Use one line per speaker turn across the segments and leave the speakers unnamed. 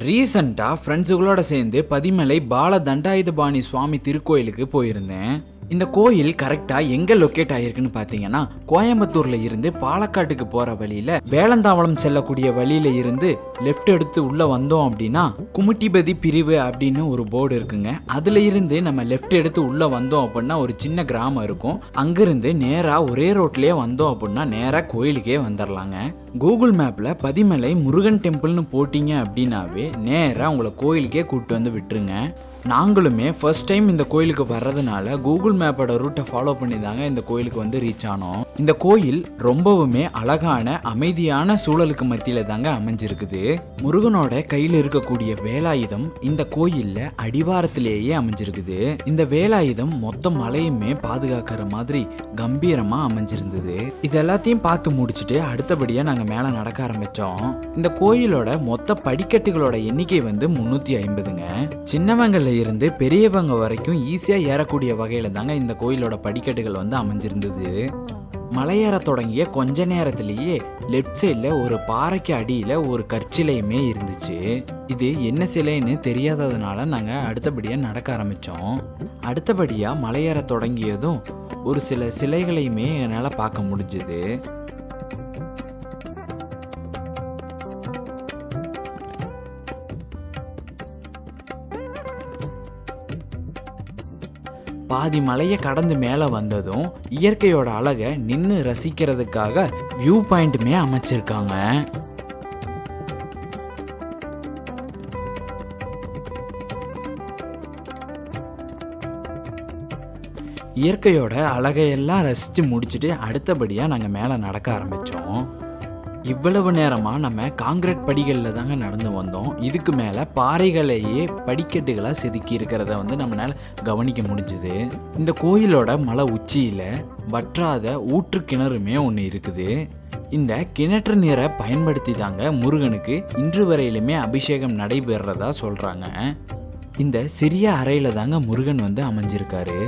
ரீசெண்டா ஃப்ரெண்ட்ஸுகளோட சேர்ந்து பதிமலை பால தண்டாயுதபாணி சுவாமி திருக்கோயிலுக்கு போயிருந்தேன். இந்த கோயில் கரெக்டா எங்க லொக்கேட் ஆயிருக்குன்னு பாத்தீங்கன்னா, கோயம்புத்தூர்ல இருந்து பாலக்காட்டுக்கு போற வழியில வேளந்தாவளம் செல்லக்கூடிய வழியில இருந்து லெஃப்ட் எடுத்து உள்ள வந்தோம் அப்படின்னா குமுட்டிபதி பிரிவு அப்படின்னு ஒரு போர்டு இருக்குங்க. அதுல இருந்து நம்ம லெஃப்ட் எடுத்து உள்ள வந்தோம் அப்படின்னா ஒரு சின்ன கிராமம் இருக்கும். அங்கிருந்து நேரா ஒரே ரோட்லயே வந்தோம் அப்படின்னா நேரா கோயிலுக்கே வந்துடலாங்க. கூகுள் மேப்ல பதிமலை முருகன் டெம்பிள்னு போட்டீங்க அப்படின்னாவே நேரா உங்களை கோயிலுக்கே கூப்பிட்டு வந்து விட்டுருங்க. நாங்களுமே ஃபர்ஸ்ட் டைம் இந்த கோயிலுக்கு வர்றதுனால கூகுள் மேப்போட ரூட்டை ஃபாலோ பண்ணி தாங்க இந்த கோயிலுக்கு வந்து ரீச் ஆனோம். இந்த கோயில் ரொம்பவுமே அழகான அமைதியான சூழலுக்கு மத்தியில தாங்க அமைஞ்சிருக்குது. முருகனோட கையில் இருக்கக்கூடிய வேலாயுதம் இந்த கோயில்ல அடிவாரத்திலேயே அமைஞ்சிருக்குது. இந்த வேலாயுதம் மொத்த மலையுமே பாதுகாக்கிற மாதிரி கம்பீரமா அமைஞ்சிருந்தது. இது எல்லாத்தையும் பார்த்து முடிச்சுட்டு அடுத்தபடியா நாங்க மேல நடக்க ஆரம்பிச்சோம். இந்த கோயிலோட மொத்த படிக்கட்டுகளோட எண்ணிக்கை வந்து 350ங்க. சின்னவங்கல இருந்து பெரியவங்க வரைக்கும் ஈஸியா ஏறக்கூடிய வகையில தாங்க இந்த கோயிலோட படிக்கட்டுகள் வந்து அமைஞ்சிருந்தது. மலையேற தொடங்கிய கொஞ்ச நேரத்திலேயே லெஃப்ட் சைட்ல ஒரு பாறைக்கு அடியில ஒரு கற்சிலையுமே இருந்துச்சு. இது என்ன சிலைன்னு தெரியாததுனால நாங்க அடுத்தபடியா நடக்க ஆரம்பிச்சோம். அடுத்தபடியா மலையேற தொடங்கியதும் ஒரு சில சிலைகளையுமே என்னால பார்க்க முடிஞ்சது. பாதி மலையை கடந்து மேலே வந்ததும் இயற்கையோட அழகை நின்று ரசிக்கிறதுக்காக வியூ பாயிண்ட்டுமே அமைச்சிருக்காங்க. இயற்கையோட அழகையெல்லாம் ரசித்து முடிச்சுட்டு அடுத்தபடியாக நாங்கள் மேலே நடக்க ஆரம்பித்தோம். இவ்வளவு நேரமாக நம்ம காங்கிரீட் படிகளில் தாங்க நடந்து வந்தோம். இதுக்கு மேலே பாறைகளையே படிக்கட்டுகளாக செதுக்கி இருக்கிறத வந்து நம்மளால் கவனிக்க முடிஞ்சுது. இந்த கோயிலோட மலை உச்சியில் வற்றாத ஊற்று கிணறுமே ஒன்று இருக்குது. இந்த கிணற்று நீரை பயன்படுத்தி தாங்க முருகனுக்கு இன்று வரையிலுமே அபிஷேகம் நடைபெறதா சொல்கிறாங்க. இந்த சிறிய அறையில் தாங்க முருகன் வந்து அமைஞ்சிருக்காரு.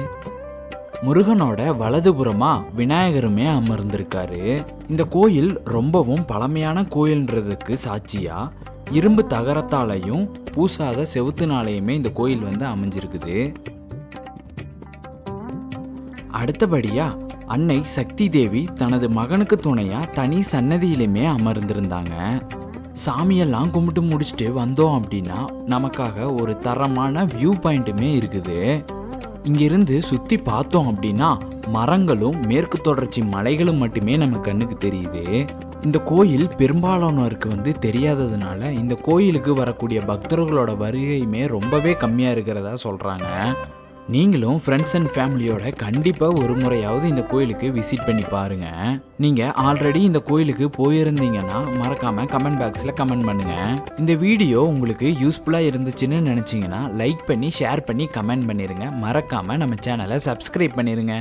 முருகனோட வலதுபுறமா விநாயகருமே அமர்ந்திருக்காரு. இந்த கோயில் ரொம்பவும் பழமையான கோயில்ன்றதுக்கு சாட்சியா இரும்பு தகரத்தாலையும் பூசாத செவுத்துனாலையுமே இந்த கோயில் வந்து அமைஞ்சிருக்குது. அடுத்தபடியா அன்னை சக்தி தேவி தனது மகனுக்கு துணையா தனி சன்னதியிலுமே அமர்ந்திருந்தாங்க. சாமியெல்லாம் கும்பிட்டு முடிச்சுட்டு வந்தோம் அப்படின்னா நமக்காக ஒரு தரமான வியூ பாயிண்ட்டுமே இருக்குது. இங்கிருந்து சுற்றி பார்த்தோம் அப்படின்னா மரங்களும் மேற்கு தொடர்ச்சி மலைகளும் மட்டுமே நம்ம கண்ணுக்கு தெரியுது. இந்த கோயில் பெரும்பாலானோருக்கு வந்து தெரியாததுனால இந்த கோயிலுக்கு வரக்கூடிய பக்தர்களோட வருகையுமே ரொம்பவே கம்மியாக இருக்கிறதா சொல்கிறாங்க. நீங்களும் ஃப்ரெண்ட்ஸ் அண்ட் ஃபேமிலியோட கண்டிப்பாக ஒரு முறையாவது இந்த கோயிலுக்கு விசிட் பண்ணி பாருங்கள். நீங்கள் ஆல்ரெடி இந்த கோயிலுக்கு போயிருந்தீங்கன்னா மறக்காமல் கமெண்ட் பாக்ஸில் கமெண்ட் பண்ணுங்கள். இந்த வீடியோ உங்களுக்கு யூஸ்ஃபுல்லாக இருந்துச்சுன்னு நினச்சிங்கன்னா லைக் பண்ணி ஷேர் பண்ணி கமெண்ட் பண்ணிடுங்க. மறக்காமல் நம்ம சேனலை சப்ஸ்கிரைப் பண்ணிடுங்க.